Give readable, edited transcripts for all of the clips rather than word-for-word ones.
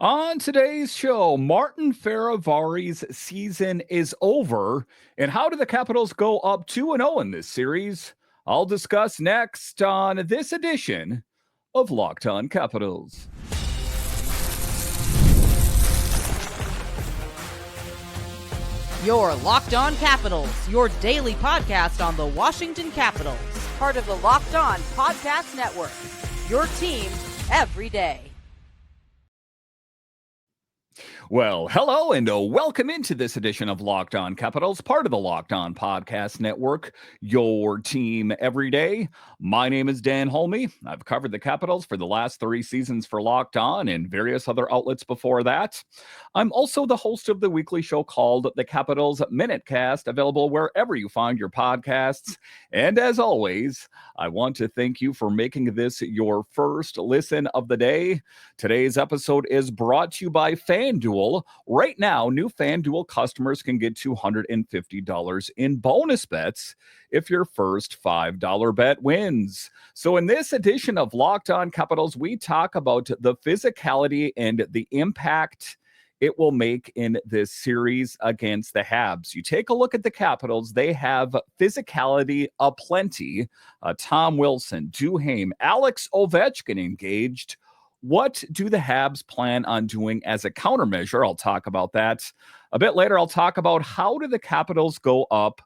On today's show, Martin Fehervary's season is over, and how do the Capitals go up 2-0 in this series? I'll discuss next on this edition of Locked On Capitals. Your Locked On Capitals, your daily podcast on the Washington Capitals. Part of the Locked On Podcast Network, your team every day. Well, hello and welcome into this edition of Locked On Capitals, part of the Locked On Podcast Network, your team every day. My name is Dan Holme. I've covered the Capitals for the last 3 seasons for Locked On and various other outlets before that. I'm also the host of the weekly show called The Capitals Minutecast, available wherever you find your podcasts. And as always, I want to thank you for making this your first listen of the day. Today's episode is brought to you by FanDuel. Right now, new FanDuel customers can get $250 in bonus bets if your first $5 bet wins. So in this edition of Locked On Capitals, we talk about the physicality and the impact it will make in this series against the Habs. You take a look at the Capitals, they have physicality aplenty. Tom Wilson, Duhaime, Alex Ovechkin engaged. What do the Habs plan on doing as a countermeasure? I'll talk about that a bit later. I'll talk about how do the Capitals go up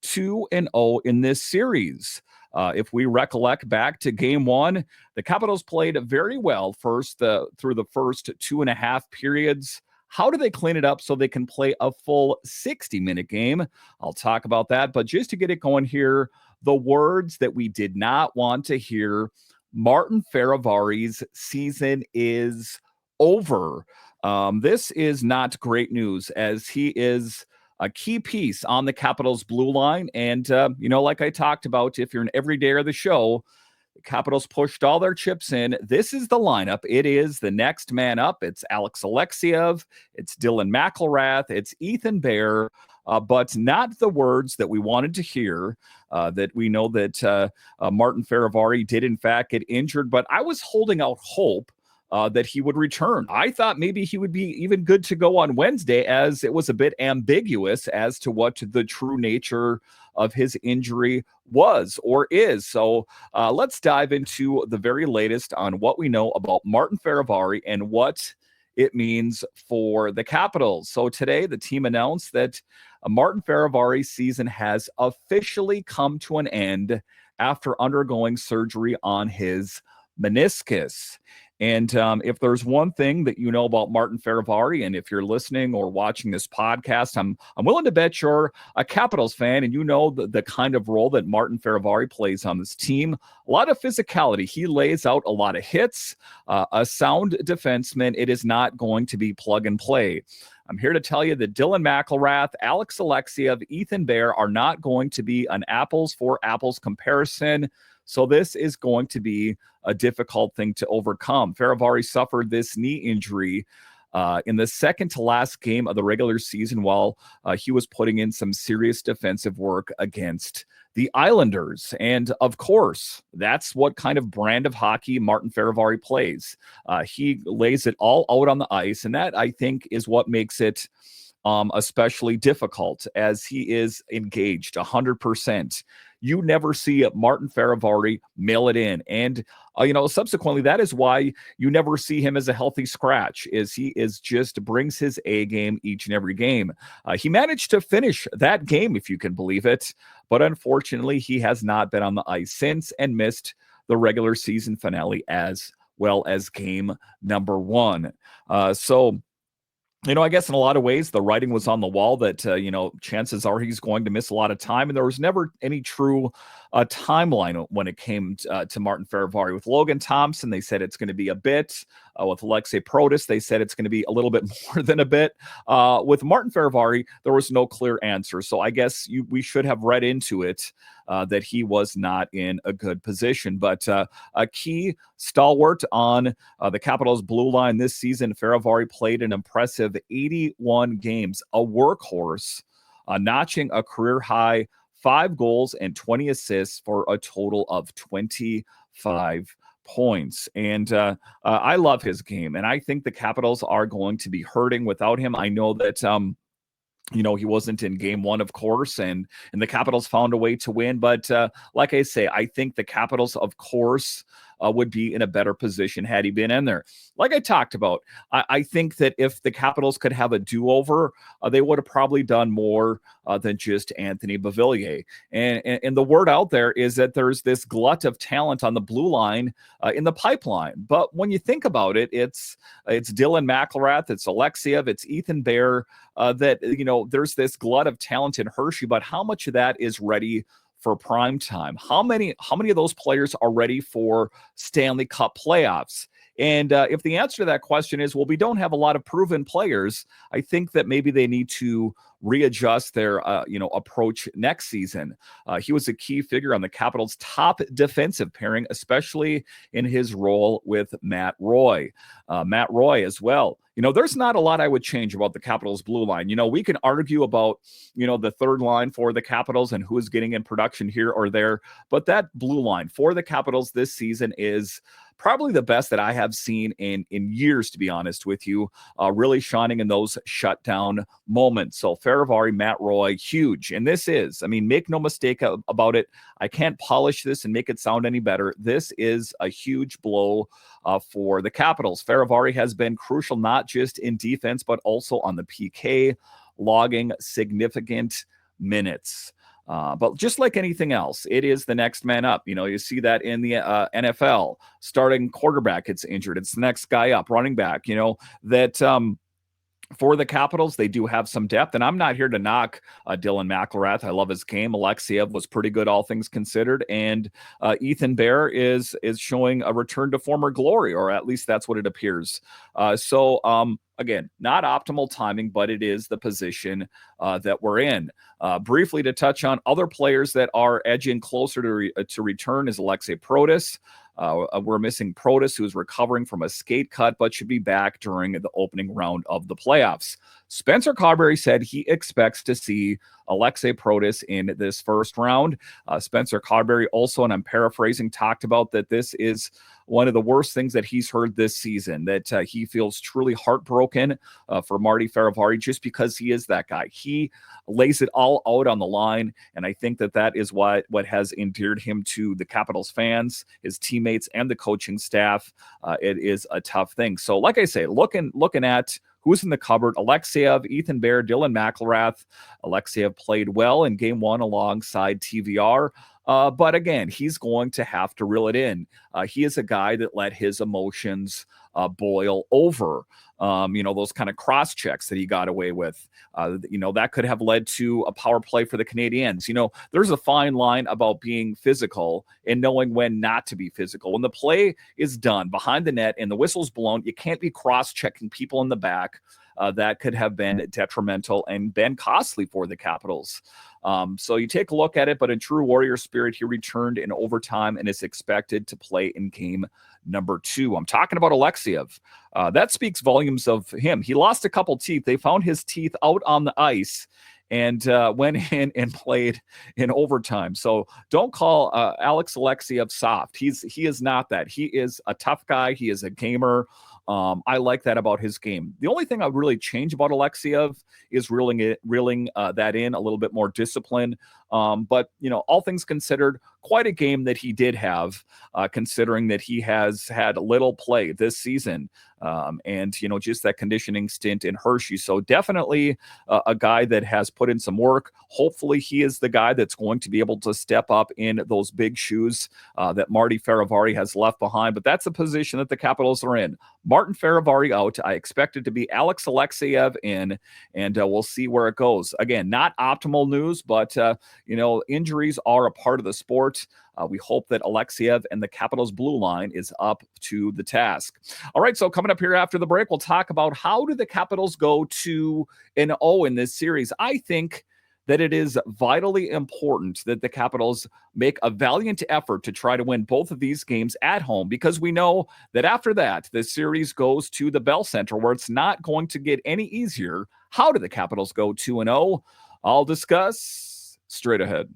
2-0 in this series. If we recollect back to game 1, the Capitals played very well through the first 2.5 periods. How do they clean it up so they can play a full 60-minute game? I'll talk about that. But just to get it going here, the words that we did not want to hear: Martin Fehervary's season is over. This is not great news, as he is a key piece on the Capitals blue line. And, like I talked about, if you're an everydayer of the show, the Capitals pushed all their chips in. This is the lineup. It is the next man up. It's Aliaksei, it's Dylan McIlrath, it's Ethan Bear, but not the words that we wanted to hear. That we know that Martin Fehervary did in fact get injured, but I was holding out hope that he would return. I thought maybe he would be even good to go on Wednesday, as it was a bit ambiguous as to what the true nature of his injury was or is. So let's dive into the very latest on what we know about Martin Fehervary and what it means for the Capitals. So today, the team announced that Martin Fehervary's season has officially come to an end after undergoing surgery on his meniscus. And if there's one thing that you know about Martin Fehervary, and if you're listening or watching this podcast, I'm willing to bet you're a Capitals fan and you know the kind of role that Martin Fehervary plays on this team. A lot of physicality. He lays out a lot of hits. A sound defenseman. It is not going to be plug and play. I'm here to tell you that Dylan McIlrath, Alex Alexiev, Ethan Bear are not going to be an apples for apples comparison. So this is going to be a difficult thing to overcome. Fehervary suffered this knee injury in the second to last game of the regular season while he was putting in some serious defensive work against the Islanders. And of course, that's what kind of brand of hockey Martin Fehervary plays. He lays it all out on the ice, and that, I think, is what makes it especially difficult, as he is engaged 100%. You never see Martin Fehervary mail it in. And, subsequently, that is why you never see him as a healthy scratch, is he is just brings his A game each and every game. He managed to finish that game, if you can believe it. But unfortunately, he has not been on the ice since and missed the regular season finale as well as game number 1. I guess in a lot of ways, the writing was on the wall that, chances are he's going to miss a lot of time. And there was never any true timeline when it came to Martin Fehervary. With Logan Thompson, they said it's going to be a bit. With Aliaksei Protas, they said it's going to be a little bit more than a bit. With Martin Fehervary, there was no clear answer. So I guess we should have read into it that he was not in a good position. But a key stalwart on the Capitals' blue line this season, Fehervary played an impressive 81 games, a workhorse, notching a career-high 5 goals and 20 assists for a total of 25 points. And I love his game. And I think the Capitals are going to be hurting without him. I know that he wasn't in game one, of course, and the Capitals found a way to win. But like I say, I think the Capitals, of course, would be in a better position had he been in there. Like I talked about, I think that if the Capitals could have a do-over, they would have probably done more than just Anthony Beauvillier. And the word out there is that there's this glut of talent on the blue line in the pipeline. But when you think about it, it's Dylan McIlrath, it's Alexeyev, it's Ethan Bear, that, there's this glut of talent in Hershey, but how much of that is ready for prime time? How many of those players are ready for Stanley Cup playoffs? And if the answer to that question is, well, we don't have a lot of proven players, I think that maybe they need to readjust their, approach next season. He was a key figure on the Capitals' top defensive pairing, especially in his role with Matt Roy. Matt Roy as well. There's not a lot I would change about the Capitals' blue line. We can argue about, the third line for the Capitals and who is getting in production here or there, but that blue line for the Capitals this season is probably the best that I have seen in years, to be honest with you, really shining in those shutdown moments. So Fehervary, Matt Roy, huge. And this is, make no mistake about it, I can't polish this and make it sound any better. This is a huge blow for the Capitals. Fehervary has been crucial, not just in defense, but also on the PK, logging significant minutes. But just like anything else, it is the next man up. You see that in the NFL. Starting quarterback gets injured. It's the next guy up, running back, that for the Capitals, they do have some depth. And I'm not here to knock Dylan McIlrath. I love his game. Alexeyev was pretty good, all things considered. And Ethan Bear is showing a return to former glory, or at least that's what it appears. Again, not optimal timing, but it is the position that we're in. Briefly to touch on other players that are edging closer to return is Aliaksei Protas. We're missing Protas, who's recovering from a skate cut, but should be back during the opening round of the playoffs. Spencer Carbery said he expects to see Aliaksei Protas in this first round. Spencer Carbery also, and I'm paraphrasing, talked about that this is one of the worst things that he's heard this season, that he feels truly heartbroken for Marty Fehervary just because he is that guy. He lays it all out on the line, and I think that is what has endeared him to the Capitals fans, his teammates, and the coaching staff. It is a tough thing. So like I say, looking at who's in the cupboard, Alexeyev, Ethan Bear, Dylan McIlrath. Alexeyev played well in game one alongside TVR. But again, he's going to have to reel it in. He is a guy that let his emotions boil over. Those kind of cross checks that he got away with, that could have led to a power play for the Canadiens. There's a fine line about being physical and knowing when not to be physical. When the play is done behind the net and the whistle's blown, you can't be cross checking people in the back. That could have been detrimental and been costly for the Capitals. So you take a look at it, but in true Warrior spirit, he returned in overtime and is expected to play in game number 2. I'm talking about Alexeyev. That speaks volumes of him. He lost a couple teeth. They found his teeth out on the ice and went in and played in overtime. So don't call Alex Alexeyev soft. He is not that. He is a tough guy. He is a gamer. I like that about his game. The only thing I would really change about Alexeyev is reeling that in a little bit more discipline. But all things considered, quite a game that he did have, considering that he has had little play this season. And just that conditioning stint in Hershey. So definitely a guy that has put in some work. Hopefully he is the guy that's going to be able to step up in those big shoes that Marty Fehervary has left behind. But that's the position that the Capitals are in. Martin Fehervary out. I expect it to be Alex Alexeyev in, and we'll see where it goes. Again, not optimal news, but injuries are a part of the sport. We hope that Alexeyev and the Capitals blue line is up to the task. All right, so coming up here after the break, we'll talk about how do the Capitals go 2-0 in this series. I think that it is vitally important that the Capitals make a valiant effort to try to win both of these games at home, because we know that after that, the series goes to the Bell Center, where it's not going to get any easier. How do the Capitals go 2-0? I'll discuss straight ahead.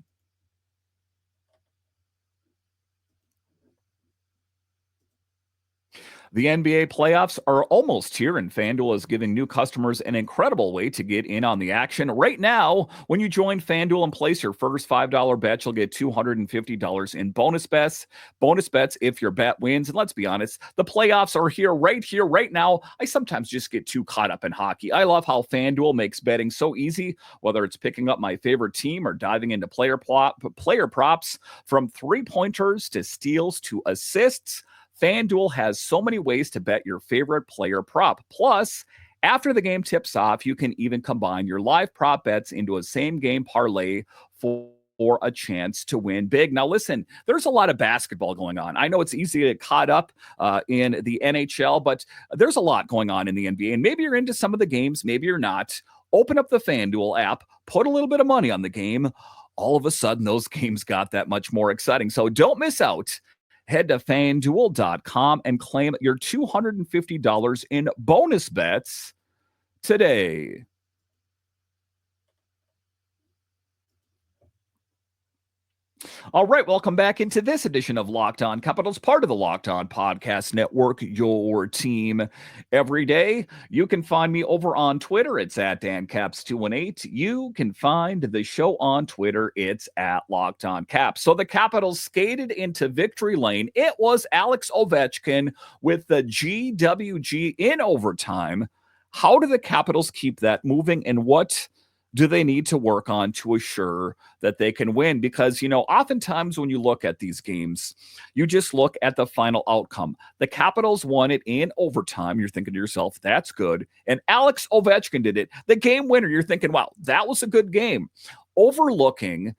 The NBA playoffs are almost here, and FanDuel is giving new customers an incredible way to get in on the action. Right now, when you join FanDuel and place your first $5 bet, you'll get $250 in bonus bets. Bonus bets if your bet wins. And let's be honest, the playoffs are here, right now. I sometimes just get too caught up in hockey. I love how FanDuel makes betting so easy, whether it's picking up my favorite team or diving into player props, from three-pointers to steals to assists. FanDuel has so many ways to bet your favorite player prop. Plus, after the game tips off, you can even combine your live prop bets into a same-game parlay for a chance to win big. Now, listen, there's a lot of basketball going on. I know it's easy to get caught up in the NHL, but there's a lot going on in the NBA. And maybe you're into some of the games, maybe you're not. Open up the FanDuel app, put a little bit of money on the game. All of a sudden, those games got that much more exciting. So don't miss out. Head to FanDuel.com and claim your $250 in bonus bets today. All right, welcome back into this edition of Locked On Capitals, part of the Locked On Podcast Network, your team every day. You can find me over on Twitter. It's at DanCaps218. You can find the show on Twitter. It's at Locked On Caps. So the Capitals skated into victory lane. It was Alex Ovechkin with the GWG in overtime. How do the Capitals keep that moving, and what do they need to work on to assure that they can win? Because, oftentimes when you look at these games, you just look at the final outcome. The Capitals won it in overtime. You're thinking to yourself, that's good. And Alex Ovechkin did it. The game winner, you're thinking, wow, that was a good game. Overlooking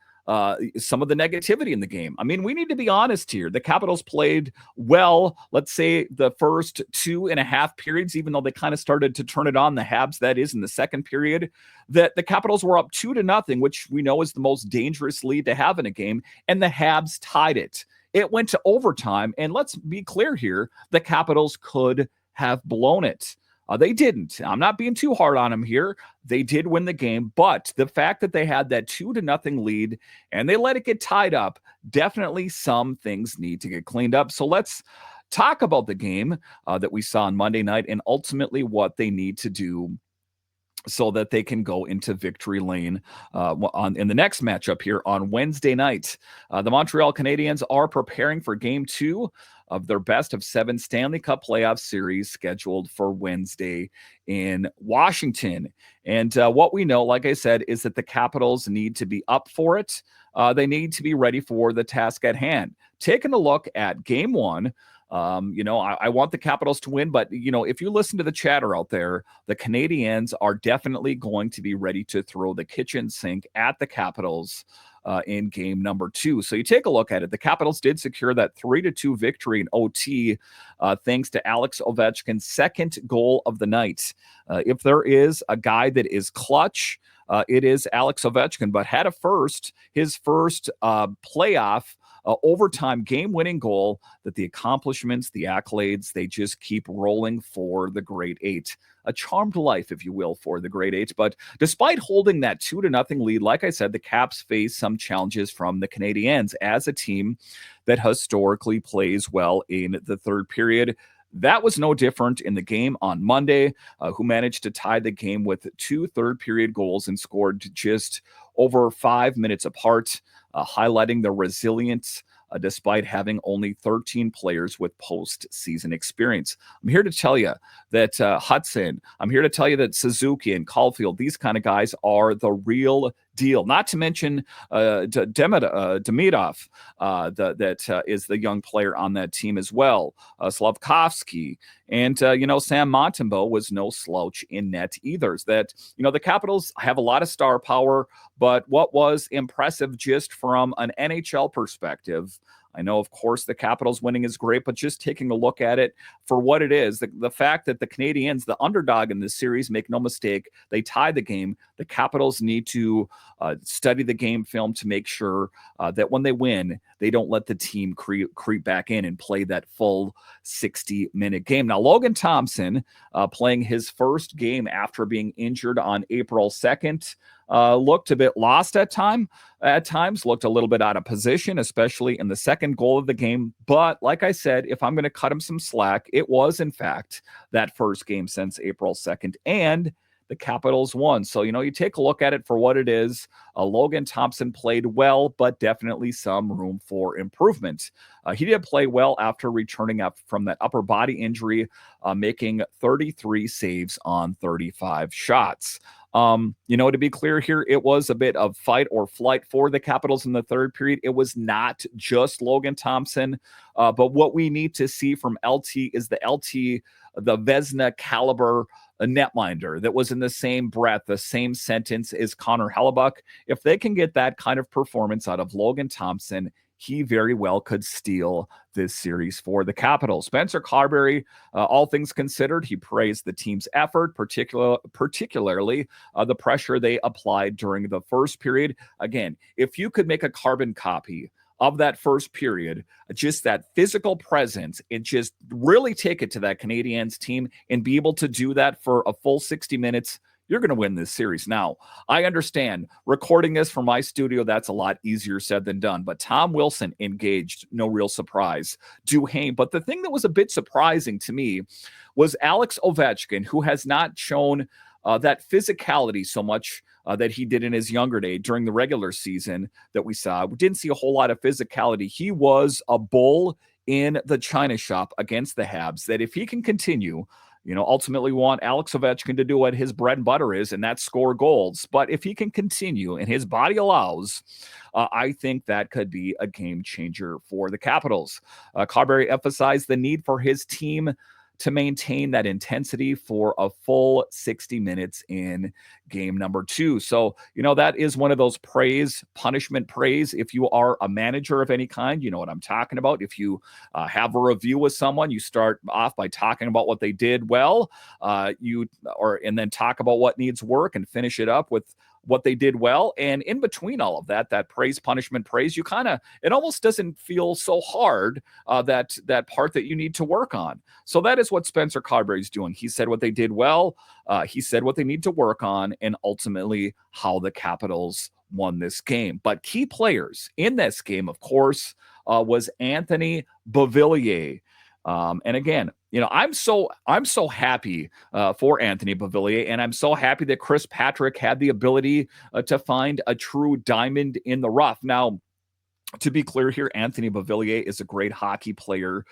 some of the negativity in the game. I mean, we need to be honest here. The Capitals played well, let's say the first 2.5 periods, even though they kind of started to turn it on, the Habs, that is, in the second period, that the Capitals were up 2-0, which we know is the most dangerous lead to have in a game, and the Habs tied it. It went to overtime, and let's be clear here, the Capitals could have blown it. They didn't. I'm not being too hard on them here. They did win the game, but the fact that they had that 2-0 lead and they let it get tied up, definitely some things need to get cleaned up. So let's talk about the game that we saw on Monday night and ultimately what they need to do so that they can go into victory lane in the next matchup here on Wednesday night. The Montreal Canadiens are preparing for Game 2 of their best-of-7 Stanley Cup playoff series scheduled for Wednesday in Washington. And what we know, like I said, is that the Capitals need to be up for it. They need to be ready for the task at hand. Taking a look at Game 1, I want the Capitals to win, but, if you listen to the chatter out there, the Canadiens are definitely going to be ready to throw the kitchen sink at the Capitals in game number 2. So you take a look at it. The Capitals did secure that 3-2 victory in OT thanks to Alex Ovechkin's second goal of the night. If there is a guy that is clutch, it is Alex Ovechkin, but had his first playoff overtime game-winning goal, that the accomplishments, the accolades, they just keep rolling for the Great Eight. A charmed life, if you will, for the Great Eight. But despite holding that 2-0 lead, like I said, the Caps face some challenges from the Canadiens as a team that historically plays well in the third period. That was no different in the game on Monday, who managed to tie the game with 2 third-period goals and scored just over 5 minutes apart, highlighting the resilience despite having only 13 players with postseason experience. I'm here to tell you that Hudson, I'm here to tell you that Suzuki and Caulfield, these kind of guys are the real deal. Not to mention Demidov, that is the young player on that team as well. Slavkovsky and, Sam Montembeault was no slouch in net either. That, the Capitals have a lot of star power, but what was impressive just from an NHL perspective, I know, of course, the Capitals winning is great, but just taking a look at it for what it is, the fact that the Canadiens, the underdog in this series, make no mistake, they tie the game. The Capitals need to study the game film to make sure that when they win, they don't let the team creep back in and play that full 60-minute game. Now, Logan Thompson playing his first game after being injured on April 2nd. looked a bit lost at times, looked a little bit out of position, especially in the second goal of the game. But like I said, if I'm going to cut him some slack, it was, in fact, that first game since April 2nd. And the Capitals won. So, you take a look at it for what it is. Logan Thompson played well, but definitely some room for improvement. He did play well after returning up from that upper body injury, making 33 saves on 35 shots. To be clear here, it was a bit of fight or flight for the Capitals in the third period. It was not just Logan Thompson, but what we need to see from LT is the Vezina caliber a netminder that was in the same breath, the same sentence as Connor Hellebuck. If they can get that kind of performance out of Logan Thompson, he very well could steal this series for the Capitals. Spencer Carbery, all things considered, he praised the team's effort, particularly the pressure they applied during the first period. Again, if you could make a carbon copy of that first period, just that physical presence, and just really take it to that Canadiens team and be able to do that for a full 60 minutes, you're going to win this series. Now, I understand recording this from my studio, that's a lot easier said than done, but Tom Wilson engaged, no real surprise. Duhaime. But the thing that was a bit surprising to me was Alex Ovechkin, who has not shown that physicality so much that he did in his younger day during the regular season that we saw. We didn't see a whole lot of physicality. He was a bull in the China shop against the Habs, that if he can continue, ultimately we want Alex Ovechkin to do what his bread and butter is, and that's score goals. But if he can continue and his body allows, I think that could be a game changer for the Capitals. Carbery emphasized the need for his team to maintain that intensity for a full 60 minutes in game number 2. So, that is one of those punishment praise. If you are a manager of any kind, you know what I'm talking about. If you have a review with someone, you start off by talking about what they did well, and then talk about what needs work and finish it up with what they did well. And in between all of that praise, punishment, praise, it almost doesn't feel so hard, that part that you need to work on. So that is what Spencer Carbery is doing. He said what they did well. He said what they need to work on, and ultimately how the Capitals won this game. But key players in this game, of course, was Anthony Beauvillier. And again, I'm so happy for Anthony Beauvillier, and I'm so happy that Chris Patrick had the ability to find a true diamond in the rough. Now, to be clear here, Anthony Beauvillier is a great hockey player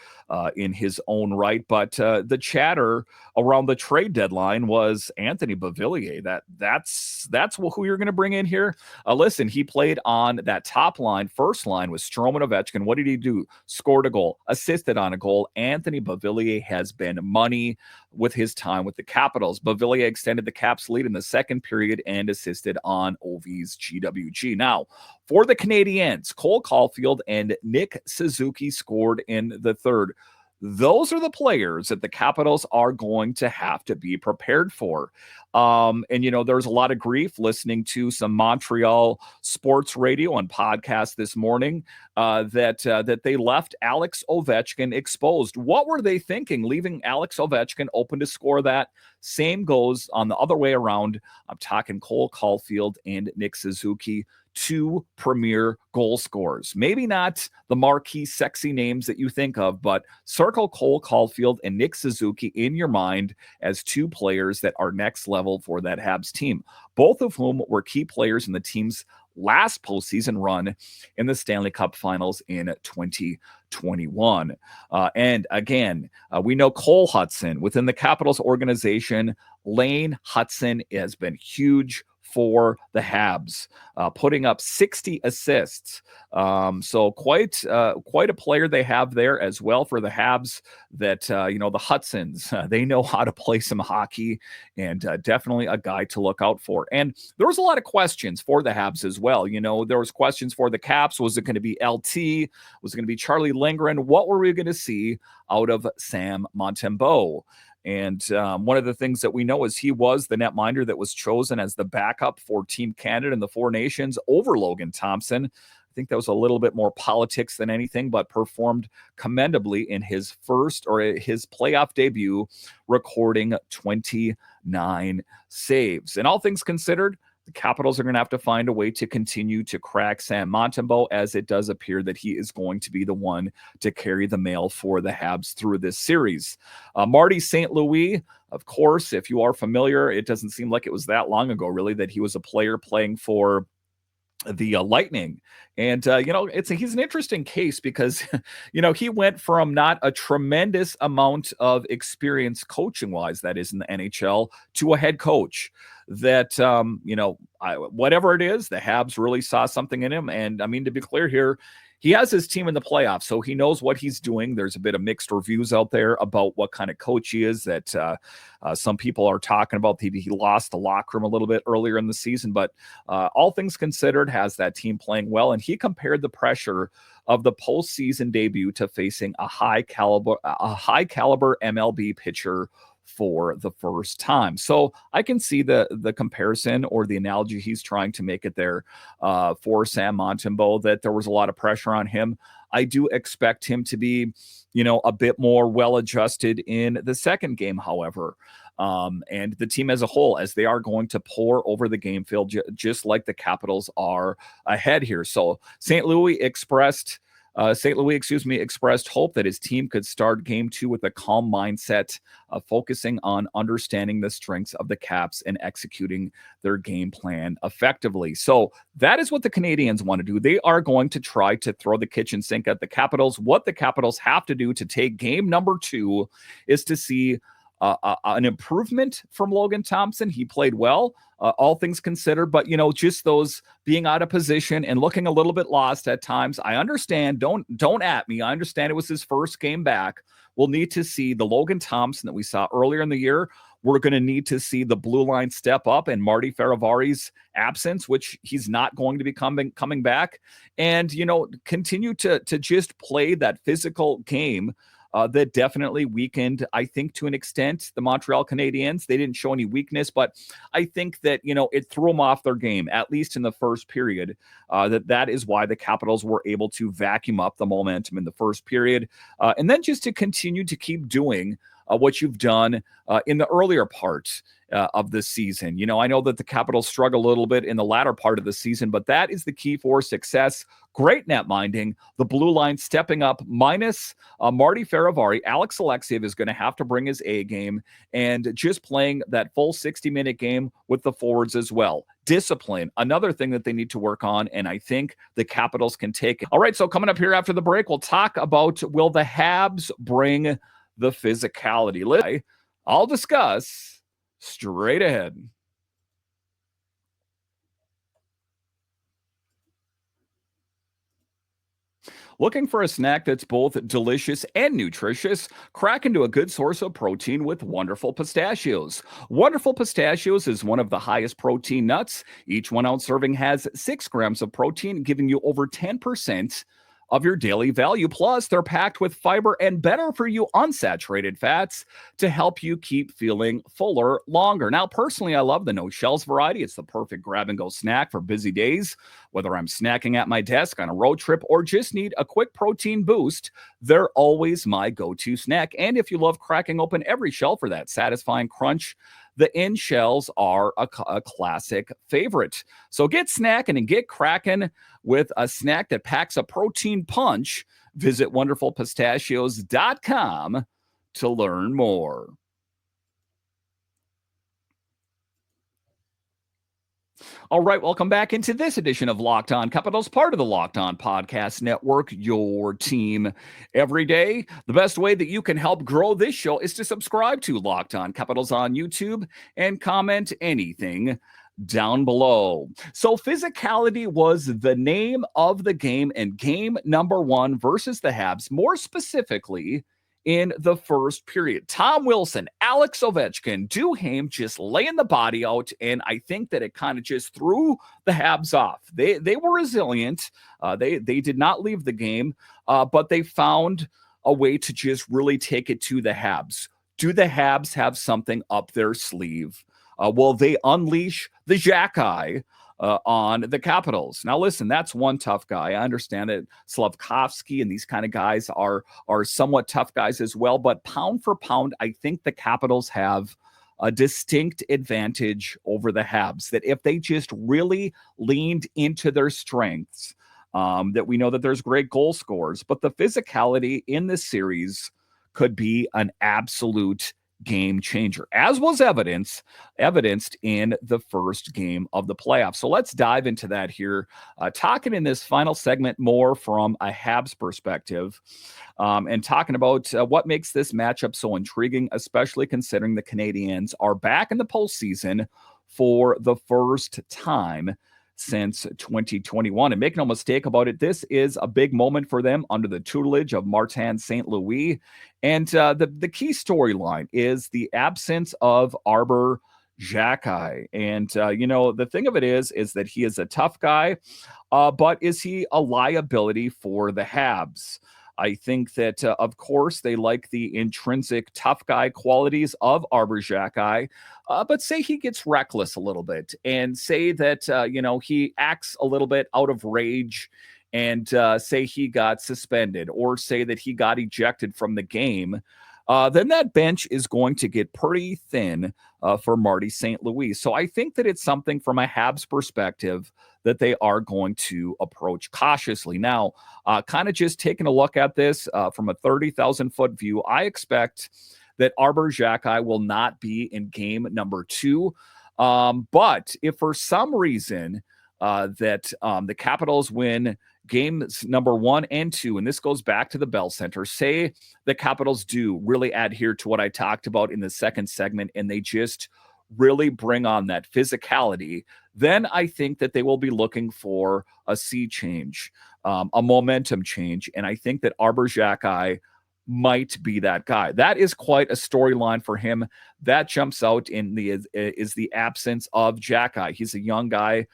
in his own right, but the chatter around the trade deadline was Anthony Beauvillier. That's who you're going to bring in here. Listen, he played on that top line, first line with Stroman, Ovechkin. What did he do? Scored a goal, assisted on a goal. Anthony Beauvillier has been money with his time with the Capitals. Beauvillier extended the Caps lead in the second period and assisted on Ovi's GWG. Now, for the Canadiens, Cole Caulfield and Nick Suzuki scored in the third. Those are the players that the Capitals are going to have to be prepared for. And there's a lot of grief listening to some Montreal sports radio and podcast this morning that they left Alex Ovechkin exposed. What were they thinking, leaving Alex Ovechkin open to score that? Same goes on the other way around. I'm talking Cole Caulfield and Nick Suzuki, 2 premier goal scorers. Maybe not the marquee sexy names that you think of, but circle Cole Caulfield and Nick Suzuki in your mind as 2 players that are next level for that Habs team, both of whom were key players in the team's last postseason run in the Stanley Cup Finals in 2021. And again, we know Cole Hudson within the Capitals organization. Lane Hudson has been huge for the Habs, putting up 60 assists. So quite a player they have there as well for the Habs that, the Hudsons, they know how to play some hockey, and definitely a guy to look out for. And there was a lot of questions for the Habs as well. There was questions for the Caps. Was it going to be LT? Was it going to be Charlie Lindgren? What were we going to see out of Sam Montembeault? And one of the things that we know is he was the netminder that was chosen as the backup for Team Canada and the Four Nations over Logan Thompson. I think that was a little bit more politics than anything, but performed commendably in his playoff debut, recording 29 saves. And all things considered, the Capitals are going to have to find a way to continue to crack Sam Montembeault, as it does appear that he is going to be the one to carry the mail for the Habs through this series. Marty St. Louis, of course, if you are familiar, it doesn't seem like it was that long ago, really, that he was a player playing for the Lightning. And, he's an interesting case because, he went from not a tremendous amount of experience coaching wise, that is in the NHL, to a head coach that, whatever it is, the Habs really saw something in him. And I mean, to be clear here, he has his team in the playoffs, so he knows what he's doing. There's a bit of mixed reviews out there about what kind of coach he is, that some people are talking about. He lost the locker room a little bit earlier in the season, but all things considered, has that team playing well. And he compared the pressure of the postseason debut to facing a high caliber MLB pitcher for the first time. So I can see the comparison or the analogy he's trying to make it there for Sam Montembeault, that there was a lot of pressure on him. I do expect him to be, a bit more well-adjusted in the second game, however. And the team as a whole, as they are going to pour over the game field, just like the Capitals are ahead here. So St. Louis expressed hope that his team could start game 2 with a calm mindset, focusing on understanding the strengths of the Caps and executing their game plan effectively. So that is what the Canadiens want to do. They are going to try to throw the kitchen sink at the Capitals. What the Capitals have to do to take game number 2 is to see an improvement from Logan Thompson. He played well, all things considered, but just those being out of position and looking a little bit lost at times. I understand. Don't at me. I understand it was his first game back. We'll need to see the Logan Thompson that we saw earlier in the year. We're going to need to see the blue line step up and Marty Fehervary's absence, which he's not going to be coming back, and continue to just play that physical game. That definitely weakened, I think, to an extent, the Montreal Canadiens. They didn't show any weakness, but I think that, it threw them off their game, at least in the first period. That is why the Capitals were able to vacuum up the momentum in the first period. And then just to continue to keep doing what you've done in the earlier part of the season. I know that the Capitals struggle a little bit in the latter part of the season, but that is the key for success. Great net minding, the blue line stepping up, minus Marty Fehervary. Alex Alexeyev is going to have to bring his A game, and just playing that full 60-minute game with the forwards as well. Discipline, another thing that they need to work on, and I think the Capitals can take it. All right, so coming up here after the break, we'll talk about, will the Habs bring the physicality? I'll discuss straight ahead. Looking for a snack that's both delicious and nutritious? Crack into a good source of protein with Wonderful Pistachios. Wonderful Pistachios is one of the highest protein nuts. Each 1 ounce serving has 6 grams of protein, giving you over 10% of your daily value. Plus, they're packed with fiber and better for you unsaturated fats to help you keep feeling fuller longer. Now, personally, I love the no shells variety. It's the perfect grab and go snack for busy days. Whether I'm snacking at my desk on a road trip or just need a quick protein boost, they're always my go-to snack. And if you love cracking open every shell for that satisfying crunch, the end shells are a classic favorite. So get snacking and get cracking with a snack that packs a protein punch. Visit wonderfulpistachios.com to learn more. All right, welcome back into this edition of Locked On Capitals, part of the Locked On Podcast Network, your team every day. The best way that you can help grow this show is to subscribe to Locked On Capitals on YouTube and comment anything down below. So physicality was the name of the game in game number 1 versus the Habs, more specifically in the first period. Tom Wilson, Alex Ovechkin, Duhaime just laying the body out, and I think that it kind of just threw the Habs off. They were resilient. They did not leave the game, but they found a way to just really take it to the Habs. Do the Habs have something up their sleeve? Will they unleash the Xhekaj on the Capitals? Now, listen, that's one tough guy. I understand that Slavkovsky and these kind of guys are somewhat tough guys as well. But pound for pound, I think the Capitals have a distinct advantage over the Habs, that if they just really leaned into their strengths, that we know that there's great goal scorers, but the physicality in this series could be an absolute game changer, as was evidenced in the first game of the playoffs. So let's dive into that here, talking in this final segment more from a Habs perspective, and talking about what makes this matchup so intriguing, especially considering the Canadiens are back in the postseason for the first time since 2021. And make no mistake about it, this is a big moment for them under the tutelage of Martin St. Louis. And the key storyline is the absence of Arber Xhekaj. And, the thing of it is that he is a tough guy, but is he a liability for the Habs? I think that, of course, they like the intrinsic tough guy qualities of Arber Xhekaj, but say he gets reckless a little bit, and say that, he acts a little bit out of rage, and say he got suspended, or say that he got ejected from the game, then that bench is going to get pretty thin for Marty St. Louis. So I think that it's something from a Habs perspective that they are going to approach cautiously. Now, kind of just taking a look at this from a 30,000-foot view, I expect that Arber Xhekaj will not be in game number 2. But if for some reason that the Capitals win games number 1 and 2, and this goes back to the Bell Center, say the Capitals do really adhere to what I talked about in the second segment, and they just really bring on that physicality, then I think that they will be looking for a sea change, a momentum change. And I think that Arber Xhekaj might be that guy. That is quite a storyline for him. That jumps out in the absence of Xhekaj. He's a young guy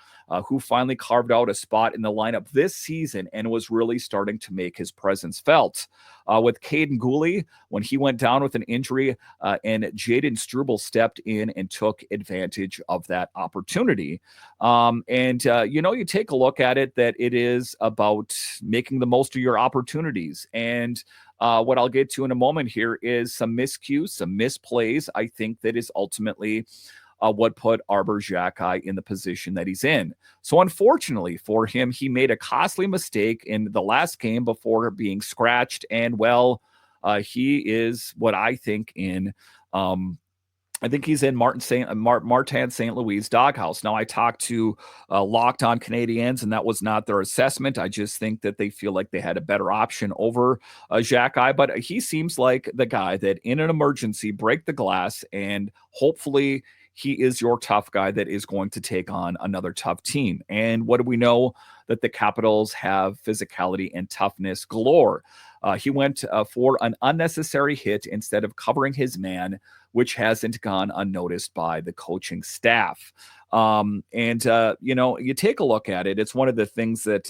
who finally carved out a spot in the lineup this season and was really starting to make his presence felt. With Caden Gooley, when he went down with an injury, and Jaden Struble stepped in and took advantage of that opportunity. You take a look at it, that it is about making the most of your opportunities. And what I'll get to in a moment here is some miscues, some misplays. I think that is ultimately what put Arber Xhekaj in the position that he's in. So unfortunately for him, he made a costly mistake in the last game before being scratched. And he is what I think in I think he's in Martin St. Louis' doghouse. Now, I talked to Locked On Canadiens, and that was not their assessment. I just think that they feel like they had a better option over Xhekaj. But he seems like the guy that in an emergency, break the glass, and hopefully he is your tough guy that is going to take on another tough team. And what do we know? That the Capitals have physicality and toughness galore. He went for an unnecessary hit instead of covering his man, which hasn't gone unnoticed by the coaching staff. You take a look at it. It's one of the things that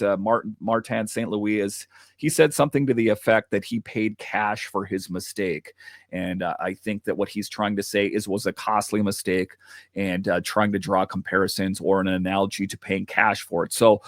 Martin St. Louis he said something to the effect that he paid cash for his mistake. And I think that what he's trying to say was a costly mistake, and trying to draw comparisons or an analogy to paying cash for it. So,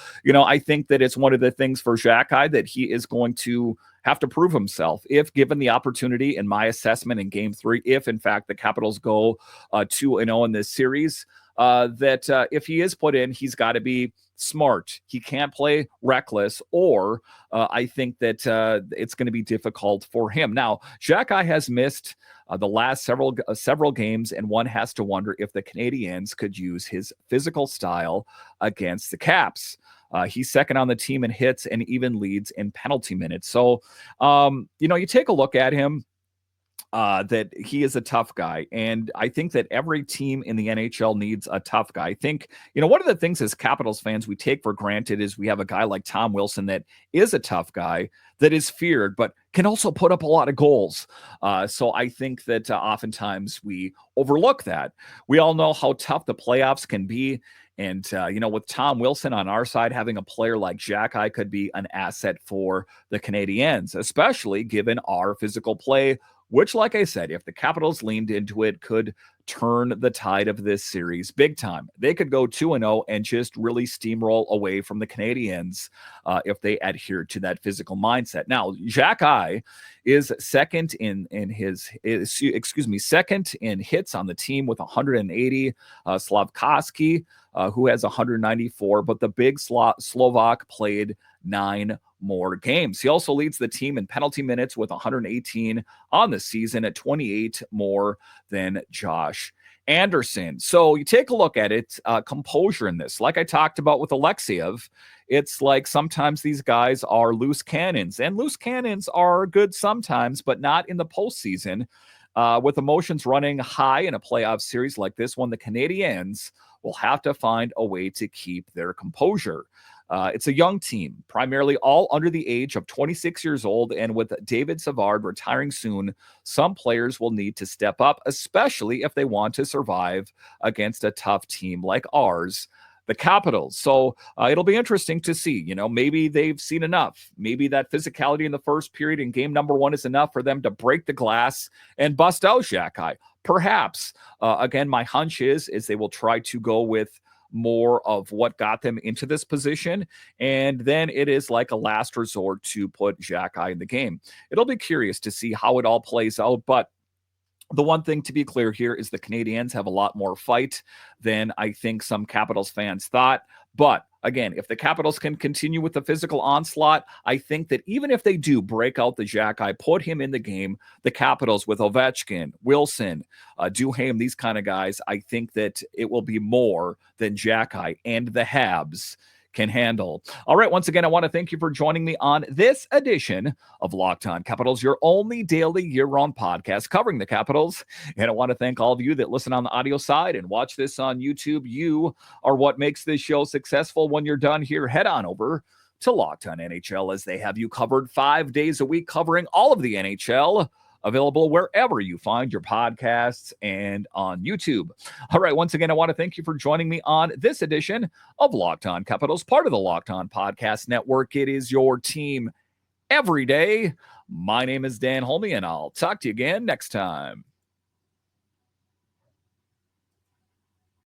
I think that it's one of the things for Xhekaj that he is going to have to prove himself if given the opportunity. In my assessment in game 3, if in fact the Capitals go 2-0 in this series, if he is put in, he's got to be smart. He can't play reckless, or I think that it's going to be difficult for him. Now, Xhekaj has missed the last several games, and one has to wonder if the Canadiens could use his physical style against the Caps. He's second on the team in hits and even leads in penalty minutes. So, you take a look at him, that he is a tough guy. And I think that every team in the NHL needs a tough guy. I think, one of the things as Capitals fans we take for granted is we have a guy like Tom Wilson that is a tough guy, that is feared, but can also put up a lot of goals. So I think that oftentimes we overlook that. We all know how tough the playoffs can be. And, with Tom Wilson on our side, having a player like Xhekaj could be an asset for the Canadiens, especially given our physical play, which, like I said, if the Capitals leaned into it, could turn the tide of this series big time. They could go 2-0 and just really steamroll away from the Canadiens if they adhere to that physical mindset. Now, Xhekaj is second in hits on the team with 180. Slavkovsky, who has 194, but the big Slovak played 9 more games. He also leads the team in penalty minutes with 118 on the season, at 28 more than Josh Anderson. So you take a look at it, composure in this. Like I talked about with Alexeyev, it's like sometimes these guys are loose cannons, and loose cannons are good sometimes, but not in the postseason. With emotions running high in a playoff series like this one, the Canadiens will have to find a way to keep their composure. It's a young team, primarily all under the age of 26 years old, and with David Savard retiring soon, some players will need to step up, especially if they want to survive against a tough team like ours, the Capitals. So it'll be interesting to see. Maybe they've seen enough. Maybe that physicality in the first period in game number 1 is enough for them to break the glass and bust out Xhekaj. Perhaps. Again, my hunch is they will try to go with more of what got them into this position, and then it is like a last resort to put Xhekaj in the game. It'll be curious to see how it all plays out, but the one thing to be clear here is the Canadiens have a lot more fight than I think some Capitals fans thought. But again, if the Capitals can continue with the physical onslaught, I think that even if they do break out the Xhekaj, put him in the game, the Capitals with Ovechkin, Wilson, Duhaime, these kind of guys, I think that it will be more than Xhekaj and the Habs can handle. All right, once again, I want to thank you for joining me on this edition of Locked On Capitals, your only daily year-round podcast covering the Capitals. And I want to thank all of you that listen on the audio side and watch this on YouTube. You are what makes this show successful. When you're done here, head on over to Locked On NHL, as they have you covered 5 days a week, covering all of the NHL. Available wherever you find your podcasts and on YouTube. All right, once again, I want to thank you for joining me on this edition of Locked On Capitals, part of the Locked On Podcast Network. It is your team every day. My name is Dan Holme, and I'll talk to you again next time.